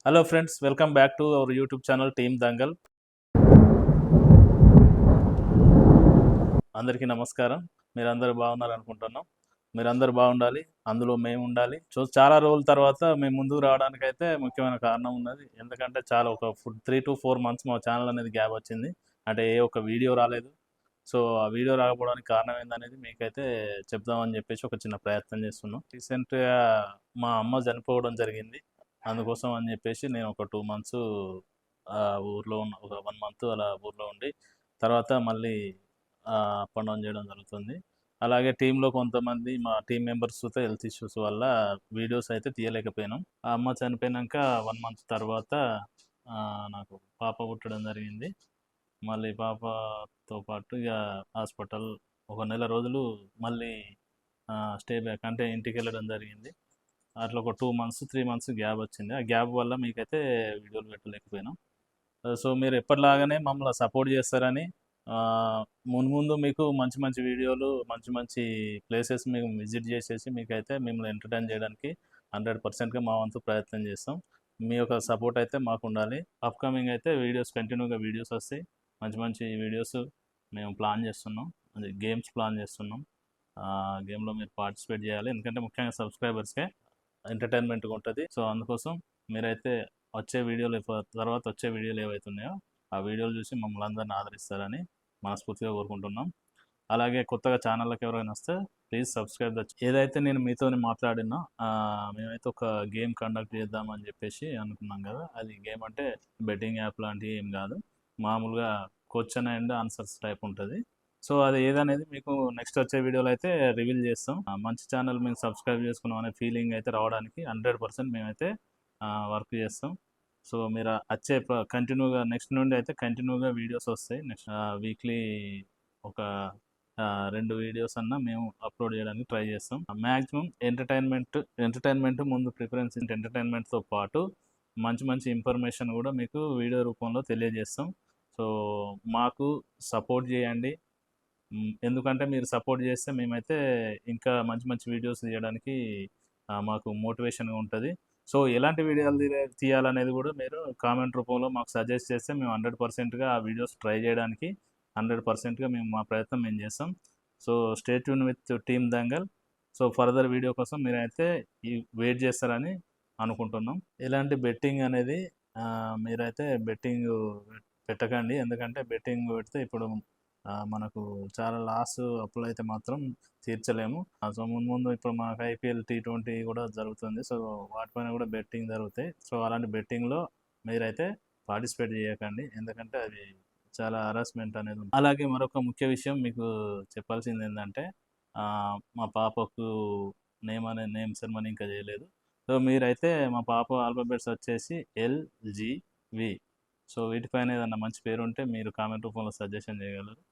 Hello friends, welcome back to our YouTube channel team Dangal. అందరికీ నమస్కారం. మీరందరూ బాగున్నారు అనుకుంటున్నాం. మీరందరూ బాగుండాలి, అందులో మేము ఉండాలి. సో చాలా రోజుల తర్వాత మేము ముందుకు రావడానికైతే ముఖ్యమైన కారణం ఉన్నది. ఎందుకంటే చాలా ఒక 3 to 4 మంత్స్ మా ఛానల్ అనేది గ్యాప్ వచ్చింది. అంటే ఏ ఒక్క వీడియో రాలేదు. సో ఆ వీడియో రాకపోవడానికి కారణం ఏందనేది మీకైతే చెప్దామని చెప్పేసి ఒక చిన్న ప్రయత్నం చేస్తున్నాం. రీసెంట్గా మా అమ్మ చనిపోవడం జరిగింది. అందుకోసం అని చెప్పేసి నేను ఒక 2 మంత్స్ ఊర్లో ఉన్న, ఒక 1 మంత్ అలా ఊర్లో ఉండి తర్వాత మళ్ళీ అప్ అండ్ డౌన్ చేయడం జరుగుతుంది. అలాగే టీంలో కొంతమంది మా టీం మెంబర్స్తో హెల్త్ ఇష్యూస్ వల్ల వీడియోస్ అయితే తీయలేకపోయినాం. ఆ అమ్మ చనిపోయినాక 1 మంత్ తర్వాత నాకు పాప పుట్టడం జరిగింది. మళ్ళీ పాపతో పాటు ఇక హాస్పిటల్ ఒక నెల రోజులు మళ్ళీ స్టే బ్యాక్ అంటే ఇంటికి వెళ్ళడం జరిగింది. అట్లా ఒక 2 మంత్స్ 3 మంత్స్ గ్యాప్ వచ్చింది. ఆ గ్యాప్ వల్ల మీకైతే వీడియోలు పెట్టలేకపోయినాం. సో మీరు ఎప్పటిలాగానే మమ్మల్ని సపోర్ట్ చేస్తారని, మున్ముందు మీకు మంచి మంచి వీడియోలు, మంచి మంచి ప్లేసెస్ మేము విజిట్ చేసేసి మీకైతే మిమ్మల్ని ఎంటర్టైన్ చేయడానికి 100%గా మా వంతు ప్రయత్నం చేస్తాం. మీ యొక్క సపోర్ట్ అయితే మాకు ఉండాలి. అప్కమింగ్ అయితే వీడియోస్ కంటిన్యూగా వీడియోస్ వస్తాయి. మంచి మంచి వీడియోస్ మేము ప్లాన్ చేస్తున్నాం. అది గేమ్స్ ప్లాన్ చేస్తున్నాం. గేమ్లో మీరు పార్టిసిపేట్ చేయాలి. ఎందుకంటే ముఖ్యంగా సబ్స్క్రైబర్స్కే ఎంటర్టైన్మెంట్గా ఉంటుంది. సో అందుకోసం మీరైతే తర్వాత వచ్చే వీడియోలు ఏవైతే ఉన్నాయో ఆ వీడియోలు చూసి మమ్మల్ని అందరిని ఆదరిస్తారని మనస్ఫూర్తిగా కోరుకుంటున్నాం. అలాగే కొత్తగా ఛానల్లోకి ఎవరైనా వస్తే ప్లీజ్ సబ్స్క్రైబ్ ఏదైతే నేను మీతో మాట్లాడినా, మేమైతే ఒక గేమ్ కండక్ట్ చేద్దామని చెప్పేసి అనుకున్నాం కదా. అది గేమ్ అంటే బెట్టింగ్ యాప్ లాంటివి ఏం కాదు, మామూలుగా క్వశ్చన్ అండ్ ఆన్సర్స్ టైప్ ఉంటుంది. సో అది ఏదనేది మీకు నెక్స్ట్ వచ్చే వీడియోలో అయితే రివీల్ చేస్తాం. మంచి ఛానల్ మేము సబ్స్క్రైబ్ చేసుకున్నాం అనే ఫీలింగ్ అయితే రావడానికి 100% మేమైతే వర్క్ చేస్తాం. సో మీరు కంటిన్యూగా నెక్స్ట్ నుండి అయితే కంటిన్యూగా వీడియోస్ వస్తాయి. నెక్స్ట్ వీక్లీ ఒక 2 వీడియోస్ అన్నా మేము అప్లోడ్ చేయడానికి ట్రై చేస్తాం. మ్యాక్సిమం ఎంటర్టైన్మెంట్ ముందు ప్రిఫరెన్స్. ఎంటర్టైన్మెంట్తో పాటు మంచి మంచి ఇన్ఫర్మేషన్ కూడా మీకు వీడియో రూపంలో తెలియజేస్తాం. సో మాకు సపోర్ట్ చేయండి. ఎందుకంటే మీరు సపోర్ట్ చేస్తే మేమైతే ఇంకా మంచి మంచి వీడియోస్ తీయడానికి మాకు మోటివేషన్గా ఉంటుంది. సో ఎలాంటి వీడియోలు తీయాలనేది కూడా మీరు కామెంట్ రూపంలో మాకు సజెస్ట్ చేస్తే మేము 100%గా ఆ వీడియోస్ ట్రై చేయడానికి 100%గా మేము మా ప్రయత్నం మేము చేస్తాం. So stay tune with team Dangal. So further video కోసం మీరైతే వెయిట్ చేస్తారని అనుకుంటున్నాం. ఎలాంటి బెట్టింగ్ అనేది మీరైతే బెట్టింగ్ పెట్టకండి. ఎందుకంటే బెట్టింగ్ పెడితే ఇప్పుడు మనకు చాలా అప్పులు అయితే మాత్రం తీర్చలేము. సో ముందు ఇప్పుడు మనకు IPL T20 కూడా జరుగుతుంది. సో వాటిపైన కూడా బెట్టింగ్ జరుగుతాయి. సో అలాంటి బెట్టింగ్లో మీరైతే పార్టిసిపేట్ చేయకండి. ఎందుకంటే అది చాలా హరాస్మెంట్ అనేది ఉంది. అలాగే మరొక ముఖ్య విషయం మీకు చెప్పాల్సింది ఏంటంటే, మా పాపకు నేమ్ సెరమనీ ఇంకా చేయలేదు. సో మీరైతే మా పాప ఆల్ఫాబెట్స్ వచ్చేసి LGV. సో వీటిపైన ఏదన్నా మంచి పేరు ఉంటే మీరు కామెంట్ రూపంలో సజెషన్ చేయగలరు.